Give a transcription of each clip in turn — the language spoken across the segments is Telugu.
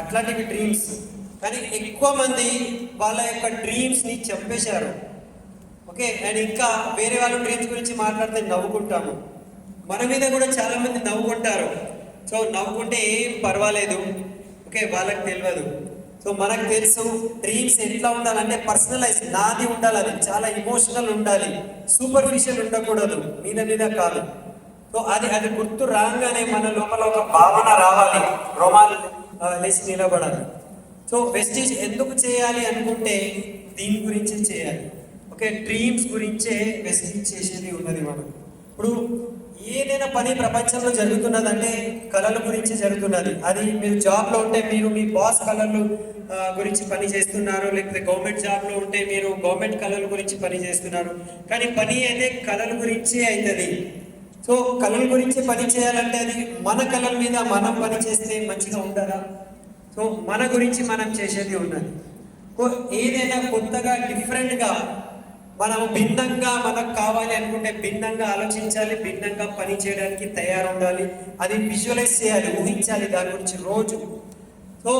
అట్లాంటివి డ్రీమ్స్. కానీ ఎక్కువ మంది వాళ్ళ యొక్క డ్రీమ్స్ని చంపేశారు. ఓకే, అండ్ ఇంకా వేరే వాళ్ళ డ్రీమ్స్ గురించి మాట్లాడితే నవ్వుకుంటాము. మన మీద కూడా చాలామంది నవ్వుకుంటారు. సో నవ్వుకుంటే ఏం పర్వాలేదు, ఓకే, వాళ్ళకి తెలియదు. సో మనకు తెలుసు డ్రీమ్స్ ఎట్లా ఉండాలంటే పర్సనలైజ్, నాది ఉండాలి, అది చాలా ఇమోషనల్ ఉండాలి, సూపర్ఫిషియల్ ఉండకూడదు, మీద మీద కాదు. సో అది అది గుర్తు రాగానే మన లోపల ఒక భావన రావాలి, రోమాలు లేచి నిలబడాలి. సో వెస్టీజ్ ఎందుకు చేయాలి అనుకుంటే దీని గురించి చేయాలి. ఓకే, డ్రీమ్స్ గురించే వెస్టీజ్ చేసేది ఉన్నది. మనం ఇప్పుడు ఏదైనా పని ప్రపంచంలో జరుగుతున్నదంటే కళల గురించి జరుగుతున్నది. అది మీరు జాబ్లో ఉంటే మీరు మీ బాస్ కళలు గురించి పని చేస్తున్నారు, లేకపోతే గవర్నమెంట్ జాబ్లో ఉంటే మీరు గవర్నమెంట్ కళల గురించి పని చేస్తున్నారు. కానీ పని అయితే కళల గురించే అవుతుంది. సో కళల గురించి పని చేయాలంటే అది మన కళల మీద మనం పని చేస్తే మంచిగా ఉండాలా? సో మన గురించి మనం చేసేది ఉన్నది. ఏదైనా కొత్తగా డిఫరెంట్గా మనము భిన్నంగా మనకు కావాలి అనుకుంటే భిన్నంగా ఆలోచించాలి, భిన్నంగా పని చేయడానికి తయారు ఉండాలి, అది విజువలైజ్ చేయాలి, ఊహించాలి దాని గురించి రోజు. సో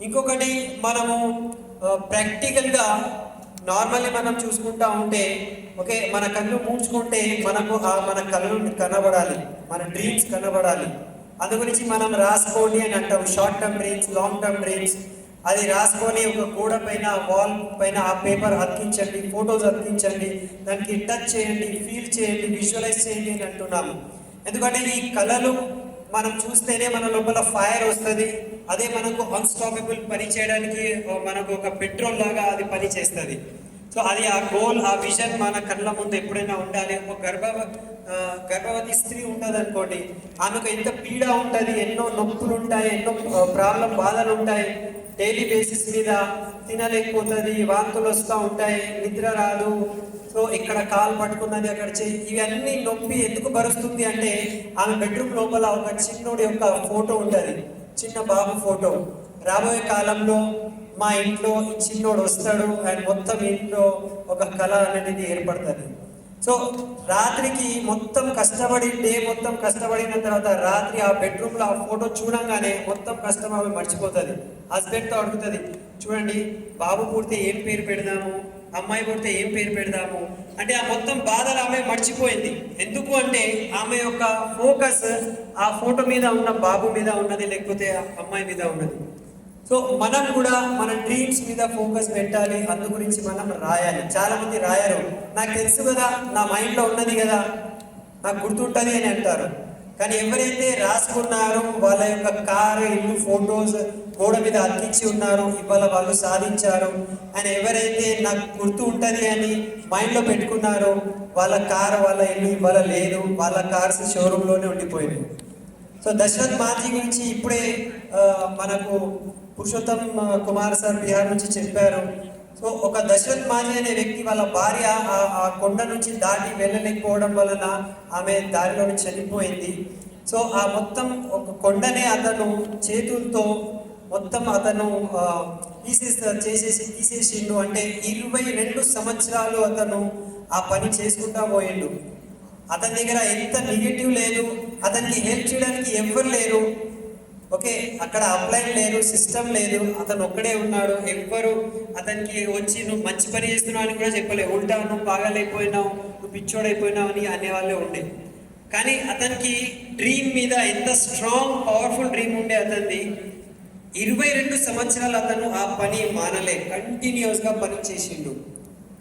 ఇంకొకటి మనము ప్రాక్టికల్గా నార్మల్లీ మనం చూసుకుంటా ఉంటే ఓకే, మన కళ్ళు మూడ్చుకుంటే మనకు మన కళ్ళు కనబడాలి, మన డ్రీమ్స్ కనబడాలి. అందు గురించి మనం రాసుకోండి అని అంటాం, short term dreams, long term dreams. అది రాసుకొని ఒక గోడ పైన, వాల్ పైన ఆ పేపర్ అతికించండి, ఫొటోస్ అతికించండి, దానికి టచ్ చేయండి, ఫీల్ చేయండి, విజువలైజ్ చేయండి అని అంటున్నాము. ఎందుకంటే ఈ కళలు మనం చూస్తేనే మన లోపల ఫైర్ వస్తుంది. అదే మనకు అన్స్టాపబుల్ పని చేయడానికి మనకు ఒక పెట్రోల్ లాగా అది పని చేస్తుంది. సో అది ఆ గోల్, ఆ విజన్ మన కళ్ళ ముందు ఎప్పుడైనా ఉండాలి. ఒక గర్భవతి స్త్రీ ఉన్నది అనుకోండి, ఆమెకు ఎంత పీడ ఉంటుంది, ఎన్నో నొప్పులు ఉంటాయి, ఎన్నో బాధలు ఉంటాయి. డైలీ బేసిస్ మీద తినలేకపోతుంది, వాంతులు వస్తూ ఉంటాయి, నిద్ర రాదు. సో ఇక్కడ కాలు పట్టుకున్నది, అక్కడ చెయ్యి, ఇవన్నీ నొప్పి ఎందుకు భరుస్తుంది అంటే ఆమె బెడ్రూమ్ లోపల ఒక చిన్నోడి యొక్క ఫోటో ఉంటుంది, చిన్న బాబు ఫోటో. రాబోయే కాలంలో మా ఇంట్లో ఈ చిన్నోడు వస్తాడు అండ్ మొత్తం ఇంట్లో ఒక కళ అనేది ఏర్పడుతుంది. సో రాత్రికి మొత్తం కష్టపడి, డే మొత్తం కష్టపడిన తర్వాత రాత్రి ఆ బెడ్రూమ్లో ఆ ఫోటో చూడంగానే మొత్తం కష్టం ఆమె మర్చిపోతుంది. హస్బెండ్తో అడుగుతుంది, చూడండి బాబు పుడితే ఏం పేరు పెడదాము, అమ్మాయి పుడితే ఏం పేరు పెడదాము అంటే ఆ మొత్తం బాధలు ఆమె మర్చిపోయింది. ఎందుకు అంటే ఆమె యొక్క ఫోకస్ ఆ ఫోటో మీద ఉన్న బాబు మీద ఉన్నది, లేకపోతే అమ్మాయి మీద ఉన్నది. సో మనం కూడా మన డ్రీమ్స్ మీద ఫోకస్ పెట్టాలి, అందు గురించి మనం రాయాలి. చాలా మంది రాయరు, నాకు తెలుసు కదా, నా మైండ్లో ఉన్నది కదా, నాకు గుర్తుంటుంది అని అంటారు. కానీ ఎవరైతే రాసుకున్నారో వాళ్ళ యొక్క కారు, ఇల్లు ఫొటోస్ గోడ మీద అతికించి ఉన్నారు, ఇవాళ వాళ్ళు సాధించారు. అండ్ ఎవరైతే నాకు గుర్తు ఉంటుంది అని మైండ్లో పెట్టుకున్నారో వాళ్ళ కారు, వాళ్ళ ఇల్లు ఇవాళ లేదు, వాళ్ళ కార్స్ షోరూంలోనే ఉండిపోయింది. సో దశరథ్ మాంజీ గురించి ఇప్పుడే మనకు పురుషోత్తం కుమార్ సార్ బిహార్ నుంచి చెప్పారు. సో ఒక దశరథ్ మాంజీ అనే వ్యక్తి వాళ్ళ భార్య ఆ కొండ నుంచి దాటి వెళ్ళలేకపోవడం వలన ఆమె దారిలో నుంచి చనిపోయింది. సో ఆ మొత్తం ఒక కొండనే అతను చేతులతో మొత్తం అతను తీసేసిండు. అంటే 22 సంవత్సరాలు అతను ఆ పని చేసుకుంటా పోయిండు. అతని దగ్గర ఎంత నెగిటివ్ లేదు, అతనికి హెల్ప్ చేయడానికి ఎవరు లేరు. ఓకే, అక్కడ అప్లైన్ లేదు, సిస్టమ్ లేదు, అతను ఒక్కడే ఉన్నాడు. ఎవ్వరు అతనికి వచ్చి నువ్వు మంచి పని చేస్తున్నావు అని కూడా చెప్పలేవు. ఉల్టా నువ్వు బాగాలేకపోయినావు, నువ్వు పిచ్చోడైపోయినావు అని అనేవాళ్ళే ఉండే. కానీ అతనికి డ్రీమ్ మీద ఎంత స్ట్రాంగ్ పవర్ఫుల్ డ్రీమ్ ఉండే అతనిది. 22 సంవత్సరాలు అతను ఆ పని మానలే, కంటిన్యూస్గా పని చేసిండు.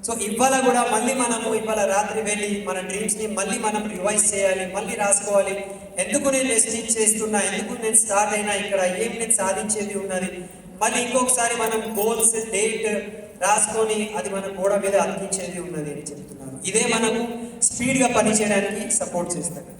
సో ఇవాళ కూడా మళ్ళీ మనము ఇవాళ రాత్రి వెళ్ళి మన డ్రీమ్స్ని మళ్ళీ మనం రివైజ్ చేయాలి, మళ్ళీ రాసుకోవాలి. ఎందుకు నేను వెస్టీజ్ చేస్తున్నా, ఎందుకు నేను స్టార్ట్ అయినా, ఇక్కడ ఏం నేను సాధించేది ఉన్నది. మళ్ళీ ఇంకొకసారి మనం గోల్స్, డేట్ రాసుకొని అది మన గోడ మీద అతికించేది ఉన్నది అని చెప్తున్నాను. ఇదే మనకు స్పీడ్గా పని చేయడానికి సపోర్ట్ చేస్తుంది.